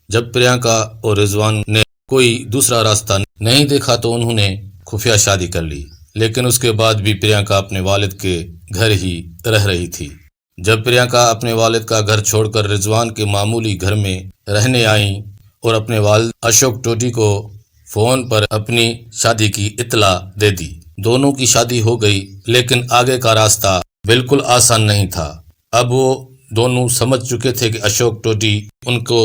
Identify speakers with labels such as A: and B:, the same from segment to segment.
A: جب پریانکا اور رضوان نے کوئی دوسرا راستہ نہیں دیکھا تو انہوں نے خفیہ شادی کر لی، لیکن اس کے بعد بھی پریانکا اپنے والد کے گھر ہی رہ رہی تھی۔ جب پریانکا اپنے والد کا گھر چھوڑ کر رضوان کے معمولی گھر میں رہنے آئیں اور اپنے والد اشوک ٹوڈی کو فون پر اپنی شادی کی اطلاع دے دی، دونوں کی شادی ہو گئی، لیکن آگے کا راستہ بالکل آسان نہیں تھا۔ اب وہ دونوں سمجھ چکے تھے کہ اشوک ٹوڈی ان کو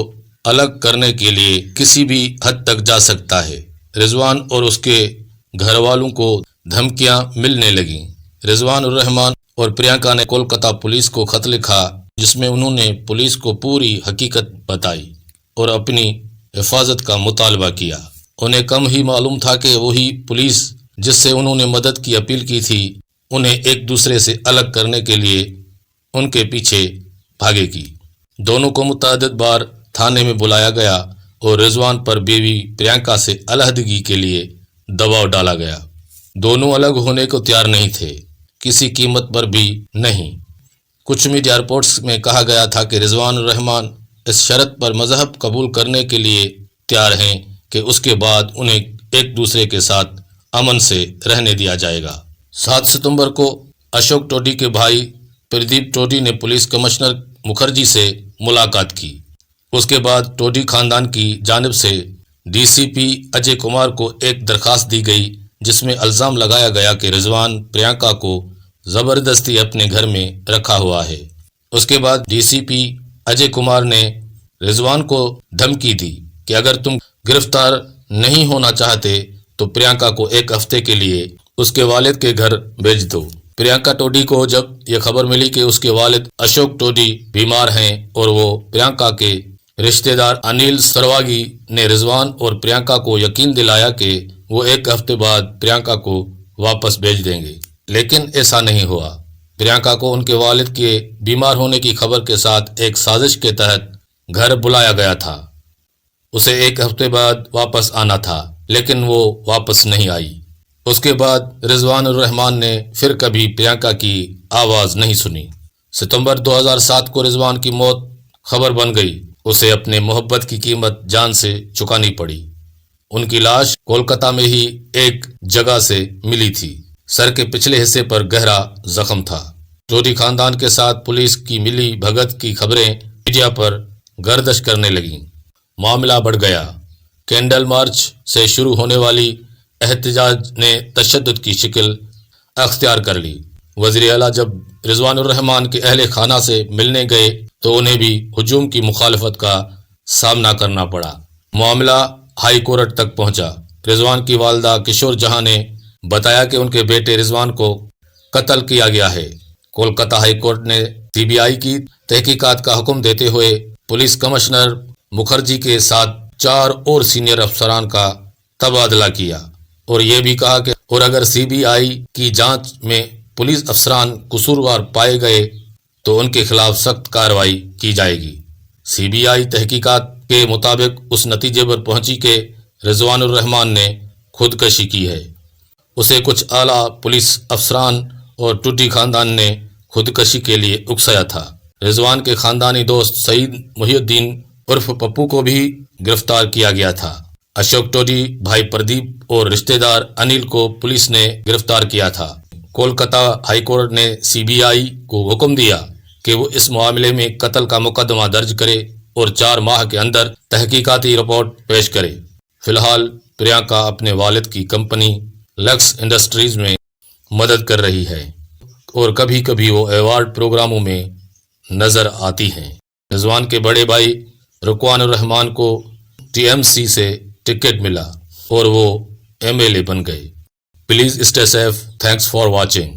A: الگ کرنے کے لیے کسی بھی حد تک جا سکتا ہے۔ رضوان اور اس کے گھر والوں کو دھمکیاں ملنے لگیں۔ رضوان الرحمان اور پریانکا نے کولکتہ پولیس کو خط لکھا، جس میں انہوں نے پولیس کو پوری حقیقت بتائی اور اپنی حفاظت کا مطالبہ کیا۔ انہیں کم ہی معلوم تھا کہ وہی پولیس جس سے انہوں نے مدد کی اپیل کی تھی، انہیں ایک دوسرے سے الگ کرنے کے لیے ان کے پیچھے بھاگے گی۔ دونوں کو متعدد بار تھانے میں بلایا گیا اور رضوان پر بیوی پریانکا سے علیحدگی کے لیے دباؤ ڈالا گیا۔ دونوں الگ ہونے کو تیار نہیں تھے، کسی قیمت پر بھی نہیں۔ کچھ میڈیا رپورٹس میں کہا گیا تھا کہ رضوان الرحمان اس شرط پر مذہب قبول کرنے کے لیے تیار ہیں کہ اس کے بعد انہیں ایک دوسرے کے ساتھ امن سے رہنے دیا جائے گا۔ 7 ستمبر کو اشوک ٹوڈی کے بھائی پردیپ ٹوڈی نے پولیس کمشنر مکھرجی سے ملاقات کی۔ اس کے بعد ٹوڈی خاندان کی جانب سے ڈی سی پی اجے کمار کو ایک درخواست دی گئی، جس میں الزام لگایا گیا کہ رضوان پریانکا کو زبردستی اپنے گھر میں رکھا ہوا ہے۔ اس کے بعد ڈی سی پی اجے کمار نے رضوان کو دھمکی دی کہ اگر تم گرفتار نہیں ہونا چاہتے تو پریانکا کو 1 ہفتے کے لیے اس کے والد کے گھر بھیج دو۔ پریانکا ٹوڈی کو جب یہ خبر ملی کہ اس کے والد اشوک ٹوڈی بیمار ہیں اور وہ پریانکا کے رشتہ دار انیل سرواگی نے رضوان اور پریانکا کو یقین دلایا کہ وہ 1 ہفتے بعد پریانکا کو واپس بھیج دیں گے، لیکن ایسا نہیں ہوا۔ پریانکا کو ان کے والد کے بیمار ہونے کی خبر کے ساتھ ایک سازش کے تحت گھر بلایا گیا تھا۔ اسے 1 ہفتے بعد واپس آنا تھا، لیکن وہ واپس نہیں آئی۔ اس کے بعد رضوان الرحمان نے پھر کبھی پریانکا کی آواز نہیں سنی۔ ستمبر 2007 کو رضوان کی موت خبر بن گئی۔ اسے اپنے محبت کی قیمت جان سے چکانی پڑی۔ ان کی لاش کولکتہ میں ہی ایک جگہ سے ملی تھی۔ سر کے پچھلے حصے پر گہرا زخم تھا۔ ٹوڈی خاندان کے ساتھ پولیس کی ملی بھگت کی خبریں میڈیا پر گردش کرنے لگیں۔ معاملہ بڑھ گیا۔ کینڈل مارچ سے شروع ہونے والی احتجاج نے تشدد کی شکل اختیار کر لی۔ وزیر اعلیٰ جب رضوان الرحمان کے اہل خانہ سے ملنے گئے تو انہیں بھی ہجوم کی مخالفت کا سامنا کرنا پڑا۔ معاملہ ہائی کورٹ تک پہنچا۔ رضوان کی والدہ کشور جہاں نے بتایا کہ ان کے بیٹے رضوان کو قتل کیا گیا ہے۔ کولکتہ ہائی کورٹ نے سی بی آئی کی تحقیقات کا حکم دیتے ہوئے پولیس کمشنر مکھرجی کے ساتھ 4 اور سینئر افسران کا تبادلہ کیا اور یہ بھی کہا کہ اور اگر سی بی آئی کی جانچ میں پولیس افسران قصوروار پائے گئے تو ان کے خلاف سخت کارروائی کی جائے گی۔ سی بی آئی تحقیقات کے مطابق اس نتیجے پر پہنچی کہ رضوان الرحمان نے خودکشی کی ہے۔ اسے کچھ اعلیٰ پولیس افسران اور ٹوڈی خاندان نے خودکشی کے لیے اکسایا تھا۔ رضوان کے خاندانی دوست سعید محی الدین عرف پپو کو بھی گرفتار کیا گیا تھا۔ اشوک ٹوڈی، بھائی پردیپ اور رشتہ دار انیل کو پولیس نے گرفتار کیا تھا۔ کولکتہ ہائی کورٹ نے سی بی آئی کو حکم دیا کہ وہ اس معاملے میں قتل کا مقدمہ درج کرے اور 4 ماہ کے اندر تحقیقاتی رپورٹ پیش کرے۔ فی الحال پریانکا اپنے والد کی کمپنی لکس انڈسٹریز میں مدد کر رہی ہے اور کبھی کبھی وہ ایوارڈ پروگراموں میں نظر آتی ہیں۔ رضوان کے بڑے بھائی رکوان الرحمان کو ٹی ایم سی سے ٹکٹ ملا اور وہ ایم ایل اے بن گئے۔ Please stay safe. Thanks for watching.